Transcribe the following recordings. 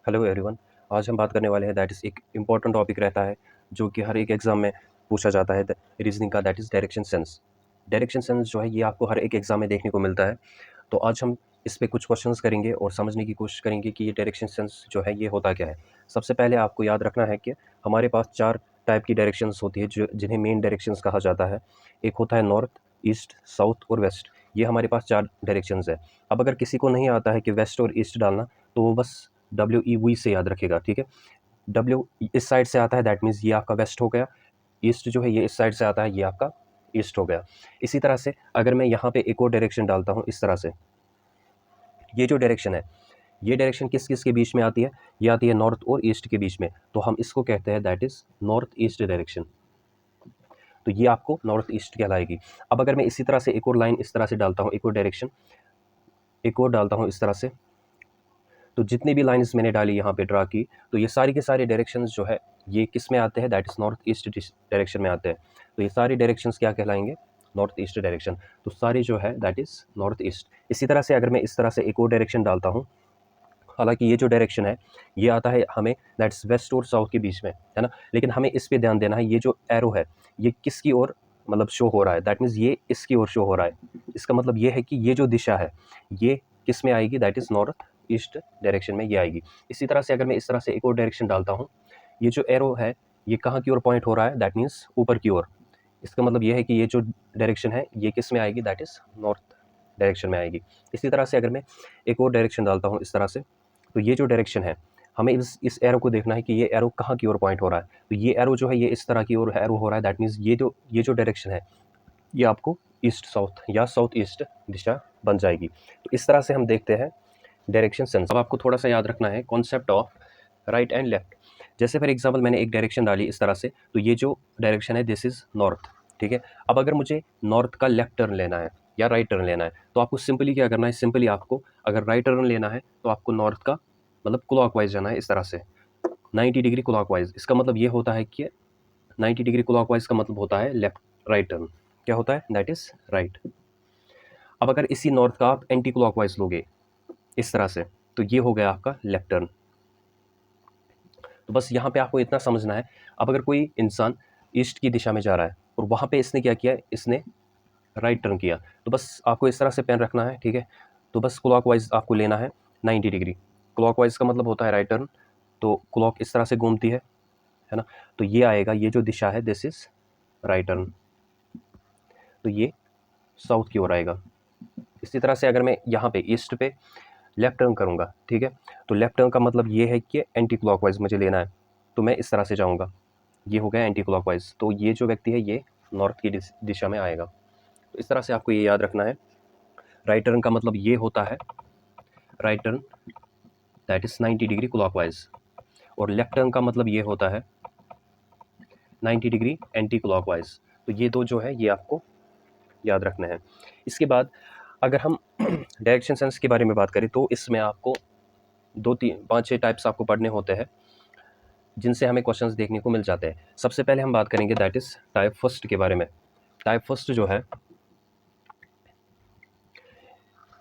Hello everyone. आज हम बात करने वाले हैं दैट इज़ एक इम्पॉर्टेंट टॉपिक रहता है जो कि हर एक एग्ज़ाम में पूछा जाता है रीजनिंग का, that is direction sense. Direction sense जो है ये आपको हर एक एग्ज़ाम में देखने को मिलता है। तो आज हम इस पे कुछ क्वेश्चंस करेंगे और समझने की कोशिश करेंगे कि ये डायरेक्शन सेंस जो है ये होता क्या है। सबसे पहले आपको याद रखना है कि हमारे पास 4 टाइप की डायरेक्शंस होती है जो जिन्हें मेन डायरेक्शंस कहा जाता है। एक होता है नॉर्थ, ईस्ट, साउथ और वेस्ट। ये हमारे पास 4 डायरेक्शंस है। अब अगर किसी को नहीं आता है कि वेस्ट और ईस्ट डालना, तो वो बस WEV से याद रखेगा, ठीक है? W इस साइड से आता है, दैट मीन्स ये आपका वेस्ट हो गया। ईस्ट जो है ये इस साइड से आता है, ये आपका ईस्ट हो गया। इसी तरह से अगर मैं यहाँ पे एक और डायरेक्शन डालता हूँ इस तरह से, ये जो डायरेक्शन है, ये डायरेक्शन किस किस के बीच में आती है? ये आती है नॉर्थ और ईस्ट के बीच में। तो हम इसको कहते हैं that is north east direction. तो ये आपको नॉर्थ ईस्ट कहलाएगी। अब अगर मैं इसी तरह से एक और लाइन इस तरह से डालता हूँ, एक और डायरेक्शन एक और डालता हूँ इस तरह से, तो जितनी भी लाइंस मैंने डाली यहाँ पे ड्रा की, तो ये सारी के सारे डायरेक्शंस जो है ये किस में आते हैं? That is north east direction में आते हैं। तो ये सारे डायरेक्शंस क्या कहलाएंगे? North east direction. तो सारी जो है दैट इज नॉर्थ ईस्ट। इसी तरह से अगर मैं इस तरह से एक और डायरेक्शन डालता हूँ, हालांकि ये जो डायरेक्शन है ये आता है हमें दैट्स वेस्ट और साउथ के बीच में, है ना? लेकिन हमें इस पे ध्यान देना है, ये जो एरो है ये किसकी ओर मतलब शो हो रहा है? दैट मीन्स ये इसकी ओर शो हो रहा है। इसका मतलब ये है कि ये जो दिशा है ये किस में आएगी? That is north east direction में ये आएगी। इसी तरह से अगर मैं इस तरह से एक और डायरेक्शन डालता हूँ, ये जो एरो है ये कहाँ की ओर पॉइंट हो रहा है? दैट मीन्स ऊपर की ओर। इसका मतलब ये है कि ये जो डायरेक्शन है ये किस में आएगी? दैट इज नॉर्थ डायरेक्शन में आएगी। इसी तरह से अगर मैं एक और डायरेक्शन डालता हूँ इस तरह से, तो ये जो डायरेक्शन है हमें इस एरो को देखना है कि ये एरो कहाँ की ओर पॉइंट हो रहा है। तो ये एरो जो है ये इस तरह की ओर एरो हो रहा है, दैट मीन्स ये जो डायरेक्शन है ये आपको ईस्ट साउथ या साउथ ईस्ट दिशा बन जाएगी। तो इस तरह से हम देखते हैं डायरेक्शन सेंस। अब आपको थोड़ा सा याद रखना है concept of right and left. जैसे फॉर एग्जाम्पल मैंने एक डायरेक्शन डाली इस तरह से, तो ये जो डायरेक्शन है दिस इज नॉर्थ, ठीक है? अब अगर मुझे नॉर्थ का लेफ्ट टर्न लेना है या राइट टर्न लेना है, तो आपको सिंपली क्या करना है? सिंपली आपको अगर राइट टर्न लेना है तो आपको नॉर्थ का मतलब क्लॉकवाइज जाना है इस तरह से, 90 डिग्री क्लॉकवाइज। इसका मतलब ये होता है कि 90 डिग्री क्लॉकवाइज का मतलब होता है लेफ्ट राइट टर्न। क्या होता है? That is right. अब अगर इसी नॉर्थ का आप एंटी क्लॉकवाइज लोगे इस तरह से, तो ये हो गया आपका लेफ्ट टर्न। तो बस यहाँ पे आपको इतना समझना है। अब अगर कोई इंसान ईस्ट की दिशा में जा रहा है और वहाँ पे इसने क्या किया? इसने राइट टर्न किया, तो बस आपको इस तरह से पेन रखना है, ठीक है? तो बस क्लॉकवाइज आपको लेना है 90 डिग्री। क्लॉकवाइज का मतलब होता है राइट टर्न। तो क्लॉक इस तरह से घूमती है ना? तो ये आएगा, ये जो दिशा है दिस इज राइट टर्न। तो ये साउथ की ओर आएगा। इसी तरह से अगर मैं यहाँ पे ईस्ट पे लेफ्ट टर्न करूँगा, ठीक है? तो लेफ्ट टर्न का मतलब ये है कि एंटी क्लॉकवाइज मुझे लेना है, तो मैं इस तरह से जाऊँगा। ये हो गया एंटी क्लॉकवाइज। तो ये जो व्यक्ति है ये नॉर्थ की दिशा में आएगा। तो इस तरह से आपको ये याद रखना है। राइट टर्न का मतलब ये होता है right turn that is 90 degree clockwise, और लेफ्ट टर्न का मतलब ये होता है 90 डिग्री एंटी क्लॉकवाइज। तो ये दो जो है ये आपको याद रखना है। इसके बाद अगर हम डायरेक्शन सेंस के बारे में बात करें, तो इसमें आपको 2 3 5 6 टाइप्स आपको पढ़ने होते हैं जिनसे हमें क्वेश्चंस देखने को मिल जाते हैं। सबसे पहले हम बात करेंगे दैट इज टाइप फर्स्ट के बारे में। टाइप फर्स्ट जो है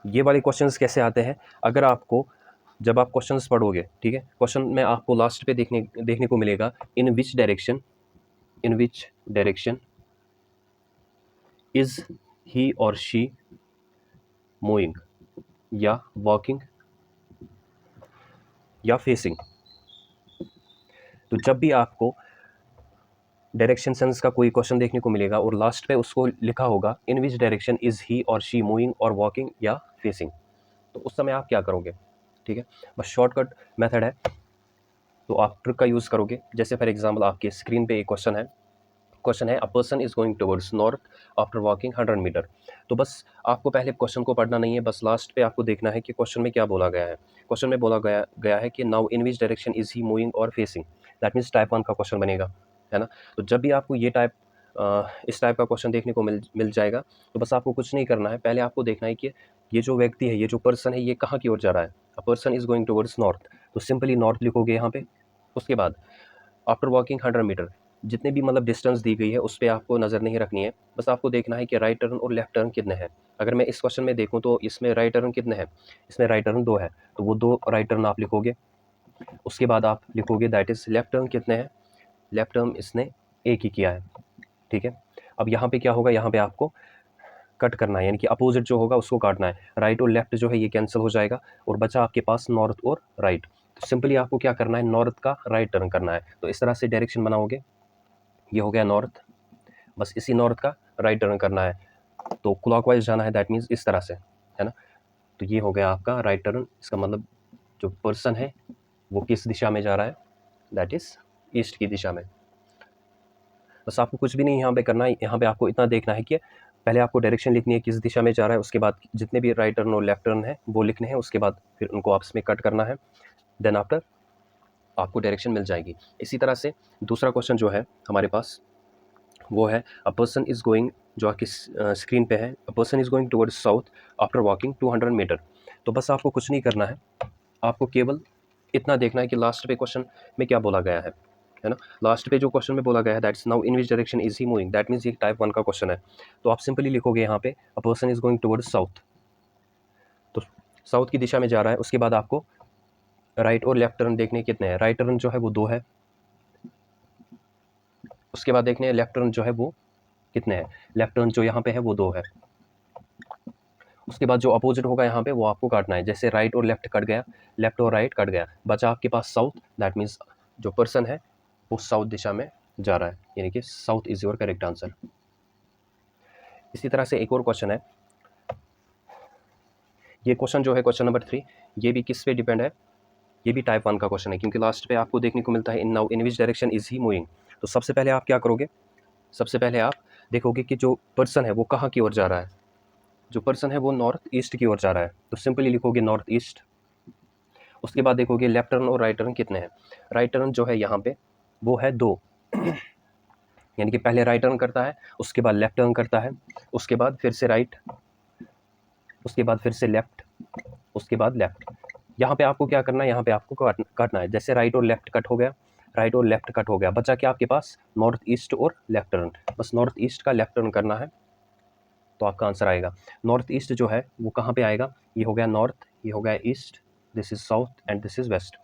ये वाले क्वेश्चंस कैसे आते हैं? अगर आपको जब आप क्वेश्चंस पढ़ोगे, ठीक है, क्वेश्चन में आपको लास्ट पे देखने को मिलेगा इन विच डायरेक्शन इज ही और शी मूविंग या वॉकिंग या फेसिंग। तो जब भी आपको डायरेक्शन सेंस का कोई क्वेश्चन देखने को मिलेगा और लास्ट पे उसको लिखा होगा इन विच डायरेक्शन इज ही और शी मूविंग और वॉकिंग या फेसिंग, तो उस समय आप क्या करोगे? ठीक है, बस शॉर्टकट मेथड है, तो आप ट्रिक का यूज़ करोगे। जैसे फॉर एग्जांपल आपके स्क्रीन पे एक क्वेश्चन है a person is going towards north after walking 100 metre. तो बस आपको पहले क्वेश्चन को पढ़ना नहीं है, बस लास्ट पे आपको देखना है कि क्वेश्चन में क्या बोला गया है। क्वेश्चन में बोला गया है कि now in which direction is he moving और फेसिंग। दैट मीन्स टाइप 1 का क्वेश्चन बनेगा, है ना? तो जब भी आपको इस टाइप का क्वेश्चन देखने को मिल जाएगा, तो बस आपको कुछ नहीं करना है, पहले आपको देखना है कि ये जो व्यक्ति है, ये जो पर्सन है, ये कहाँ की ओर जा रहा है। A person is going towards north, तो सिंपली नॉर्थ लिखोगे यहाँ पे। उसके बाद आफ्टर वॉकिंग 100 मीटर, जितने भी मतलब डिस्टेंस दी गई है उस पर आपको नज़र नहीं रखनी है, बस आपको देखना है कि राइट टर्न और लेफ्ट टर्न कितने हैं। अगर मैं इस क्वेश्चन में देखूँ तो इसमें राइट टर्न कितने हैं? इसमें राइट टर्न 2 है, तो वो 2 राइट टर्न आप लिखोगे। उसके बाद आप लिखोगे दैट इज़ लेफ्ट टर्न कितने हैं, लेफ्ट टर्न इसने एक ही किया है, ठीक है। अब यहाँ पे क्या होगा, यहाँ पे आपको कट करना है, यानी कि अपोजिट जो होगा उसको काटना है। राइट और लेफ्ट जो है ये कैंसिल हो जाएगा और बचा आपके पास नॉर्थ और राइट। तो सिंपली आपको क्या करना है, नॉर्थ का राइट टर्न करना है। तो इस तरह से डायरेक्शन बनाओगे, ये हो गया नॉर्थ, बस इसी नॉर्थ का राइट टर्न करना है। तो क्लॉकवाइज जाना है, दैट मीन्स इस तरह से, है ना। तो ये हो गया आपका राइट टर्न। इसका मतलब जो पर्सन है वो किस दिशा में जा रहा है, दैट इज़ ईस्ट की दिशा में। बस आपको कुछ भी नहीं यहाँ पे करना है, यहाँ पे आपको इतना देखना है कि पहले आपको डायरेक्शन लिखनी है किस दिशा में जा रहा है, उसके बाद जितने भी राइट टर्न और लेफ्ट टर्न है वो लिखने हैं, उसके बाद फिर उनको आपस में कट करना है, देन आफ्टर आपको डायरेक्शन मिल जाएगी। इसी तरह से दूसरा क्वेश्चन जो है हमारे पास वो है अ पर्सन इज़ गोइंग, जो आपकी स्क्रीन पे है, a person is going towards south after walking 200 metre. तो बस आपको कुछ नहीं करना है, आपको केवल इतना देखना है कि लास्ट पे क्वेश्चन में क्या बोला गया है ना। लास्ट पे जो क्वेश्चन में बोला गया है that's now in which direction is he moving, that means ये टाइप 1 का क्वेश्चन है। तो आप सिंपली लिखोगे यहाँ पे अ person is going towards south, तो साउथ की दिशा में जा रहा है। उसके बाद आपको राइट और लेफ्ट टर्न देखने कितने हैं, राइट टर्न जो है वो 2 है, उसके बाद देखने हैं लेफ्ट टर्न जो है वो कितने हैं, लेफ्ट टर्न जो यहाँ पे है वो 2 है। उसके बाद जो अपोजिट होगा यहाँ पे वो आपको काटना है, जैसे राइट और लेफ्ट कट गया, लेफ्ट और राइट कट गया, बचा आपके पास साउथ, दैट मीन्स जो पर्सन है वो साउथ दिशा में जा रहा है, यानी कि south is your correct answer. इसी तरह से एक और क्वेश्चन है, ये क्वेश्चन जो है क्वेश्चन नंबर 3, ये भी किस पे डिपेंड है, ये भी टाइप 1 का क्वेश्चन है, क्योंकि लास्ट पे आपको देखने को मिलता है in now in which direction is he moving. तो सबसे पहले आप क्या करोगे, सबसे पहले आप देखोगे कि जो पर्सन है वो कहाँ की ओर जा रहा है, जो पर्सन है वो नॉर्थ ईस्ट की ओर जा रहा है, तो सिंपली लिखोगे नॉर्थ ईस्ट। उसके बाद देखोगे लेफ्ट टर्न और राइट टर्न कितने हैं, राइट टर्न जो है यहाँ पे वो है 2, यानी कि पहले राइट टर्न करता है, उसके बाद लेफ्ट टर्न करता है, उसके बाद फिर से राइट, उसके बाद फिर से लेफ्ट, उसके बाद लेफ्ट। यहाँ पे आपको क्या करना है, यहाँ पे आपको काटना है, जैसे राइट और लेफ्ट कट हो गया, राइट और लेफ्ट कट हो गया, बचा क्या आपके पास नॉर्थ ईस्ट और लेफ्ट टर्न, बस नॉर्थ ईस्ट का लेफ्ट टर्न करना है तो आपका आंसर आएगा। नॉर्थ ईस्ट जो है वो कहाँ पे आएगा, ये हो गया नॉर्थ, ये हो गया east, this is south and this is west,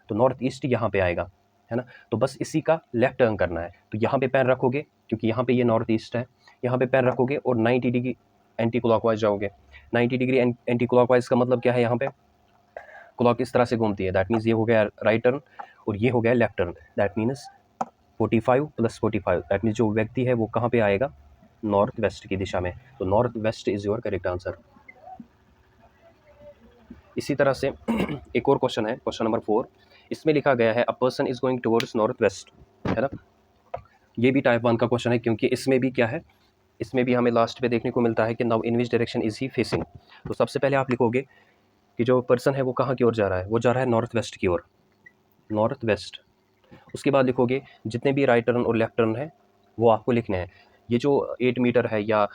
तो नॉर्थ ईस्ट यहाँ पे आएगा, है ना। तो बस इसी का लेफ्ट टर्न करना है, तो यहाँ पे पैर रखोगे, क्योंकि यहाँ पे ये नॉर्थ ईस्ट है, यहाँ पे पैर रखोगे और 90 डिग्री एंटी क्लॉकवाइज जाओगे। 90 डिग्री एंटी क्लॉकवाइज का मतलब क्या है, यहाँ पे क्लॉक इस तरह से घूमती है, दैट मीन्स ये हो गया राइट टर्न और ये हो गया left turn, that means 45 + 45, that means जो व्यक्ति है वो कहाँ पे आएगा, नॉर्थ वेस्ट की दिशा में, तो north west is your correct answer. इसी तरह से एक और क्वेश्चन है, क्वेश्चन नंबर 4, इसमें लिखा गया है a person is going towards north west, है ना। ये भी टाइप 1 का क्वेश्चन है, क्योंकि इसमें भी क्या है, इसमें भी हमें लास्ट पे देखने को मिलता है कि now in which direction is he facing. तो सबसे पहले आप लिखोगे कि जो पर्सन है वो कहाँ की ओर जा रहा है, वो जा रहा है नॉर्थ वेस्ट की ओर, नॉर्थ वेस्ट। उसके बाद लिखोगे जितने भी राइट टर्न और लेफ्ट टर्न है वो आपको लिखने हैं। ये जो 8 मीटर है या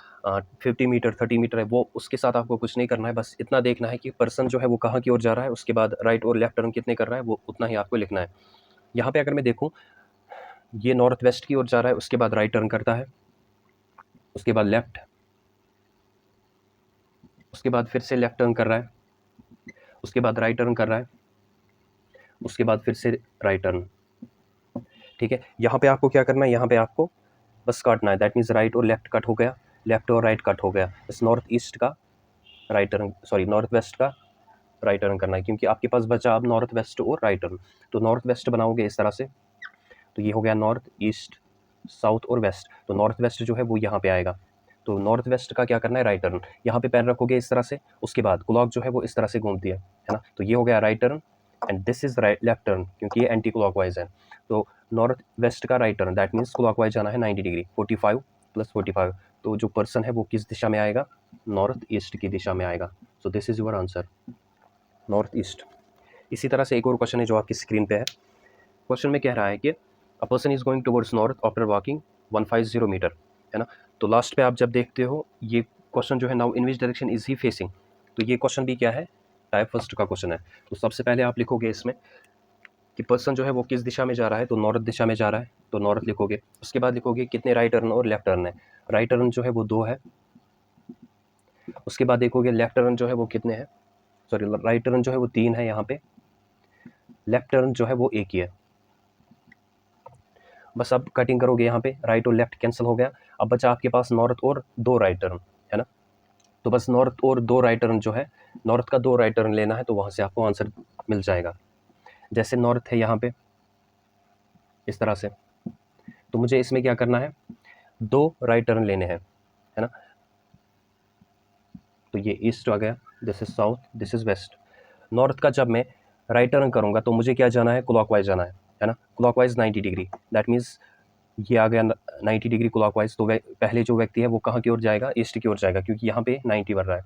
50 मीटर 30 मीटर है, वो उसके साथ आपको कुछ नहीं करना है, बस इतना देखना है कि पर्सन जो है वो कहाँ की ओर जा रहा है, उसके बाद राइट और लेफ्ट टर्न कितने कर रहा है वो उतना ही आपको लिखना है। यहाँ पे अगर मैं देखूँ, ये नॉर्थ वेस्ट की ओर जा रहा है, उसके बाद राइट टर्न करता है, उसके बाद लेफ्ट, उसके बाद फिर से लेफ्ट टर्न कर रहा है, उसके बाद राइट टर्न कर रहा है, उसके बाद फिर से राइट टर्न। ठीक है, यहाँ पे आपको क्या करना है, यहाँ पे आपको बस काटना है, दैट मीन्स राइट और लेफ्ट कट हो गया, लेफ्ट और राइट कट हो गया, इस नॉर्थ ईस्ट का right turn, sorry north west का राइट टर्न करना है, क्योंकि आपके पास बचा अब नॉर्थ वेस्ट और राइट टर्न। तो नॉर्थ वेस्ट बनाओगे इस तरह से, तो ये हो गया नॉर्थ ईस्ट साउथ और वेस्ट, तो नॉर्थ वेस्ट जो है वो यहाँ पे आएगा, तो नॉर्थ वेस्ट का क्या करना है, राइट टर्न। यहाँ पे पैर रखोगे इस तरह से, उसके बाद क्लॉक जो है वो इस तरह से घूमती है ना, तो ये हो गया right turn and this is right left turn, क्योंकि ये एंटी क्लॉकवाइज है। तो नॉर्थ वेस्ट का right turn, that means clockwise जाना है 90 डिग्री, 45 + 45, तो जो पर्सन है वो किस दिशा में आएगा, नॉर्थ ईस्ट की दिशा में आएगा। So this is your answer, north east. इसी तरह से एक और क्वेश्चन है जो आपकी स्क्रीन पे है। क्वेश्चन में कह रहा है कि a person is going towards north after walking 150 metre, है ना। तो लास्ट पे आप जब देखते हो ये क्वेश्चन जो है now in which direction is he facing, तो ये क्वेश्चन भी क्या है, टाइप फर्स्ट का क्वेश्चन है। तो सबसे पहले आप लिखोगे इसमें कि पर्सन जो है वो किस दिशा में जा रहा है, तो नॉर्थ दिशा में जा रहा है, तो नॉर्थ लिखोगे। उसके बाद लिखोगे कितने राइट टर्न और लेफ्ट टर्न है, राइट टर्न जो है वो 2 है। उसके बाद देखोगे लेफ्ट टर्न जो है वो कितने हैं, सॉरी राइट टर्न जो है वो 3 है यहाँ पे। लेफ्ट टर्न जो है वो एक ही है। बस अब कटिंग करोगे यहाँ पे, राइट और लेफ्ट कैंसिल हो गया, अब बचा आपके पास नॉर्थ और दो राइट टर्न, है ना। तो बस नॉर्थ और दो राइट टर्न जो है, नॉर्थ का दो राइट टर्न लेना है, तो वहाँ से आपको आंसर मिल जाएगा। जैसे नॉर्थ है यहाँ पे इस तरह से, तो मुझे इसमें क्या करना है, दो राइट टर्न लेने हैं, है ना। तो ये ईस्ट आ गया, this is south, this is west. North का जब मैं राइट टर्न करूंगा तो मुझे क्या जाना है, क्लॉकवाइज जाना है ना। क्लॉकवाइज 90 डिग्री, दैट मीन्स ये आ गया 90 डिग्री क्लॉकवाइज। तो पहले जो व्यक्ति है वो कहाँ की ओर जाएगा, ईस्ट की ओर जाएगा, क्योंकि यहाँ पे 90 बन रहा है।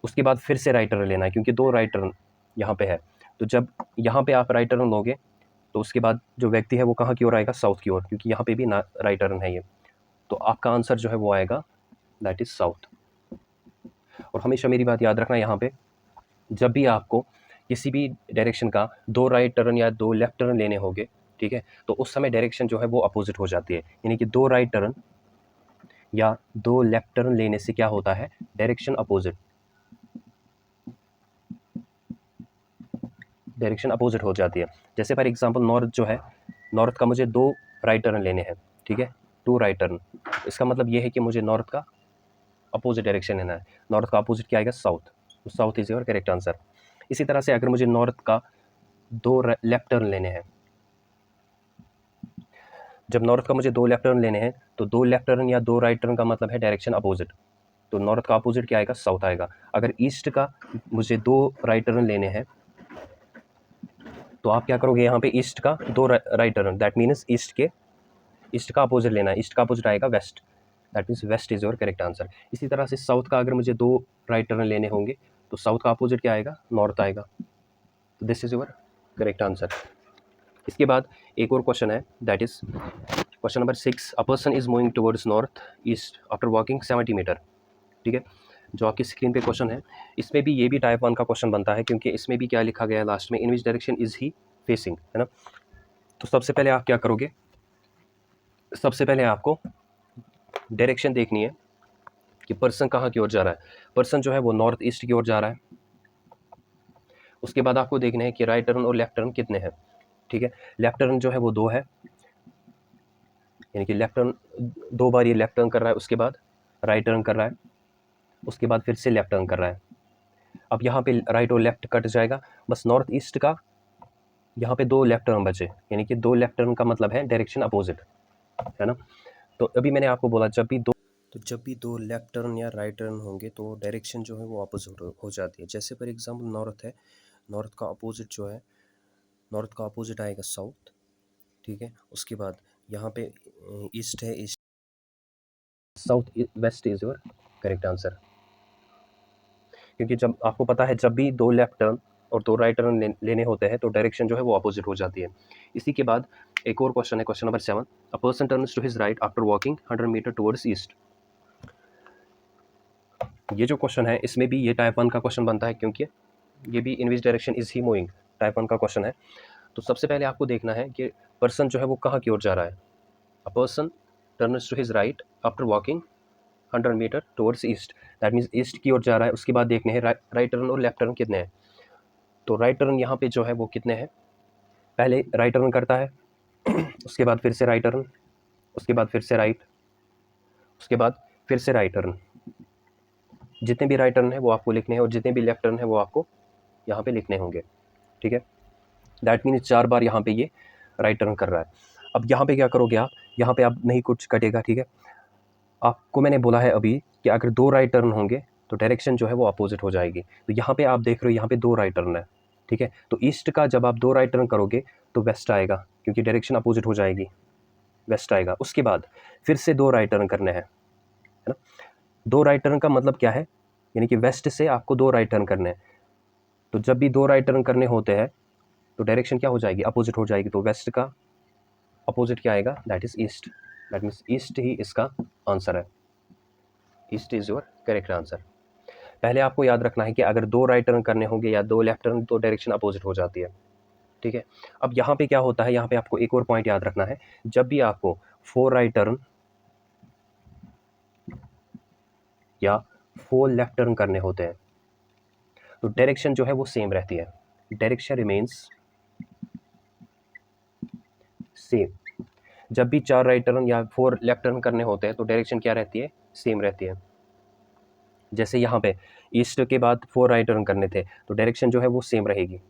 उसके बाद फिर से राइट टर्न लेना है, क्योंकि दो राइट टर्न यहाँ पे है। तो जब यहाँ पे आप राइट टर्न लोगे तो उसके बाद जो व्यक्ति है वो कहाँ की ओर आएगा, साउथ की ओर, क्योंकि यहाँ पे भी राइट टर्न है ये। तो आपका आंसर जो है वो आएगा दैट इज साउथ। और हमेशा मेरी बात याद रखना, यहाँ पे जब भी आपको किसी भी डायरेक्शन का दो राइट टर्न या दो लेफ्ट टर्न लेने होंगे, ठीक है, तो उस समय डायरेक्शन जो है वो अपोजिट हो जाती है। यानी कि दो राइट टर्न या दो लेफ्ट टर्न लेने से क्या होता है, डायरेक्शन अपोजिट, डायरेक्शन अपोजिट हो जाती है। जैसे फॉर एग्जांपल नॉर्थ जो है, नॉर्थ का मुझे दो राइट टर्न लेने हैं, ठीक है, टू राइट टर्न। इसका मतलब ये है कि मुझे नॉर्थ का अपोजिट डायरेक्शन लेना है। नॉर्थ का अपोजिट क्या आएगा, साउथ। तो south is your correct answer. इसी तरह से अगर मुझे नॉर्थ का दो लेफ्ट टर्न लेने हैं, जब नॉर्थ का मुझे दो लेफ्ट टर्न लेने हैं, तो दो लेफ्ट टर्न या दो राइट टर्न का मतलब है डायरेक्शन अपोजिट। तो नॉर्थ का अपोजिट क्या आएगा, साउथ आएगा। अगर ईस्ट का मुझे दो राइट टर्न लेने हैं, तो आप क्या करोगे, यहाँ पे ईस्ट का दो right turn, that means east का अपोजिट लेना है। ईस्ट का अपोजिट आएगा west, that means west is your correct answer. इसी तरह से साउथ का अगर मुझे दो राइट टर्न लेने होंगे, तो साउथ का अपोजिट क्या आएगा, नॉर्थ आएगा। तो this is your correct answer. इसके बाद एक और क्वेश्चन है, that is question number 6। A person is moving towards north east after walking 70 metre, ठीक है। जो आपकी स्क्रीन पे क्वेश्चन है, इसमें भी ये भी टाइप 1 का क्वेश्चन बनता है, क्योंकि इसमें भी क्या लिखा गया है लास्ट में, in which direction is he facing, है ना। तो सबसे पहले आप क्या करोगे, सबसे पहले आपको डायरेक्शन देखनी है कि पर्सन कहाँ की ओर जा रहा है। पर्सन जो है वो नॉर्थ ईस्ट की ओर जा रहा है। उसके बाद आपको देखना है कि राइट टर्न और लेफ्ट टर्न कितने हैं, ठीक है। लेफ्ट टर्न जो है वो दो है, यानी कि लेफ्ट टर्न दो बार ये लेफ्ट टर्न कर रहा है, उसके बाद राइट टर्न कर रहा है, उसके बाद फिर से लेफ्ट टर्न कर रहा है। अब यहाँ पे राइट और लेफ्ट कट जाएगा, बस नॉर्थ ईस्ट का यहाँ पे दो लेफ्ट टर्न बचे, यानी कि दो लेफ्ट टर्न का मतलब है डायरेक्शन अपोजिट, है ना। तो अभी मैंने आपको बोला जब भी दो लेफ्ट टर्न या राइट टर्न होंगे तो डायरेक्शन जो है वो अपोजिट हो जाती है। जैसे फॉर एग्जांपल नॉर्थ है, नॉर्थ का अपोजिट जो है, नॉर्थ का अपोजिट आएगा साउथ, ठीक है। उसके बाद यहाँ पे ईस्ट है, east, south west is your correct answer. क्योंकि जब आपको पता है जब भी दो लेफ्ट टर्न और दो राइट टर्न लेने होते हैं तो डायरेक्शन जो है वो अपोजिट हो जाती है। इसी के बाद एक और क्वेश्चन है, question number 7। A person turns to his right after walking 100 metre towards east. ये जो क्वेश्चन है इसमें भी ये टाइप 1 का क्वेश्चन बनता है, क्योंकि ये भी in which direction is he moving, type 1 का क्वेश्चन है। तो सबसे पहले आपको देखना है कि पर्सन जो है वो कहाँ की ओर जा रहा है। A person turns to his right after walking 100 metre towards east, that means east की ओर जा रहा है। उसके बाद देखने हैं राइट टर्न और लेफ्ट टर्न कितने हैं। तो राइट टर्न यहाँ पे जो है वो कितने हैं, पहले राइट टर्न करता है, उसके बाद फिर से राइट टर्न, उसके बाद फिर से राइट, उसके बाद फिर से राइट टर्न। जितने भी राइट टर्न है वो आपको लिखने हैं, और जितने भी लेफ्ट टर्न है वो आपको यहाँ पे लिखने होंगे, ठीक है। दैट मीन्स 4 बार यहाँ पे ये राइट टर्न कर रहा है। अब यहाँ पे क्या करोगे आप, यहाँ पे आप नहीं कुछ कटेगा, ठीक है। आपको मैंने बोला है अभी कि अगर दो राइट टर्न होंगे तो डायरेक्शन जो है वो अपोजिट हो जाएगी। तो यहाँ पे आप देख रहे हो यहाँ पे दो राइट टर्न है, ठीक है। तो ईस्ट का जब आप दो राइट टर्न करोगे तो वेस्ट आएगा, क्योंकि डायरेक्शन अपोजिट हो जाएगी, वेस्ट आएगा। उसके बाद फिर से दो राइट टर्न करने हैं, है ना। दो राइट टर्न का मतलब क्या है, यानी कि वेस्ट से आपको दो राइट टर्न करने हैं। तो जब भी दो राइट टर्न करने होते हैं तो डायरेक्शन क्या हो जाएगी, अपोजिट हो जाएगी। तो वेस्ट का अपोजिट क्या आएगा, that is east, that means east ही इसका आंसर है। East is your correct answer. पहले आपको याद रखना है कि अगर दो राइट टर्न करने होंगे या दो लेफ्ट टर्न तो डायरेक्शन अपोजिट हो जाती है, ठीक है। अब यहाँ पे क्या होता है, यहाँ पे आपको एक और पॉइंट याद रखना है, जब भी आपको 4 राइट टर्न या 4 लेफ्ट टर्न करने होते हैं तो डायरेक्शन जो है वो सेम रहती है, डायरेक्शन रिमेन्स सेम। जब भी 4 राइट टर्न या 4 लेफ्ट टर्न करने होते हैं तो डायरेक्शन क्या रहती है, सेम रहती है। जैसे यहाँ पे ईस्ट के बाद 4 राइट टर्न करने थे तो डायरेक्शन जो है वो सेम रहेगी,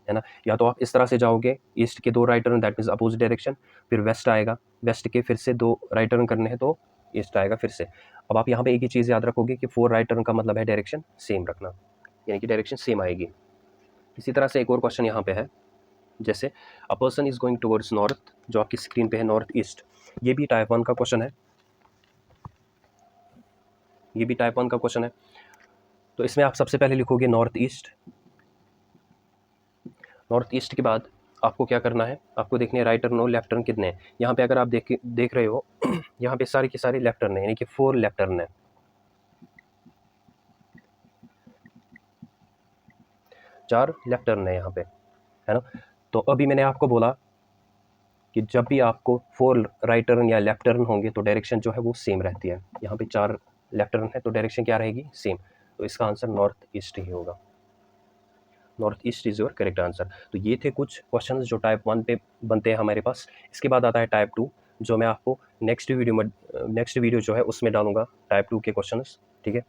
है ना। या तो आप इस तरह से जाओगे, ईस्ट के 2 right turn that means opposite direction, फिर वेस्ट आएगा, वेस्ट के फिर से 2 राइट टर्न करने हैं तो ईस्ट आएगा फिर से। अब आप यहाँ पे एक ही चीज़ याद रखोगे कि 4 राइट टर्न का मतलब है डायरेक्शन सेम रखना, यानी कि डायरेक्शन सेम आएगी। इसी तरह से एक और क्वेश्चन यहाँ पे है, जैसे अ person is going towards north, जो आपकी स्क्रीन पे है नॉर्थ ईस्ट। ये भी टाइप 1 का क्वेश्चन है, ये भी टाइप 1 का क्वेश्चन है। तो इसमें आप सबसे पहले लिखोगे नॉर्थ ईस्ट। नॉर्थ ईस्ट के बाद आपको क्या करना है, आपको देखने राइट टर्न और लेफ्ट टर्न कितने हैं। यहाँ पे अगर आप देख रहे हो यहाँ पे सारे के सारे लेफ्ट टर्न है, यानी कि 4 लेफ्ट टर्न है, 4 लेफ्ट टर्न है यहाँ पे, है ना। तो अभी मैंने आपको बोला कि जब भी आपको 4 राइट टर्न या लेफ्ट टर्न होंगे तो डायरेक्शन जो है वो सेम रहती है। यहाँ पे 4 लेफ्ट टर्न है तो डायरेक्शन क्या रहेगी, सेम। तो इसका आंसर नॉर्थ ईस्ट ही होगा। North east is your correct answer. तो ये थे कुछ क्वेश्चंस जो टाइप 1 पे बनते हैं हमारे पास। इसके बाद आता है टाइप 2, जो मैं आपको नेक्स्ट वीडियो जो है उसमें डालूंगा टाइप 2 के क्वेश्चंस, ठीक है।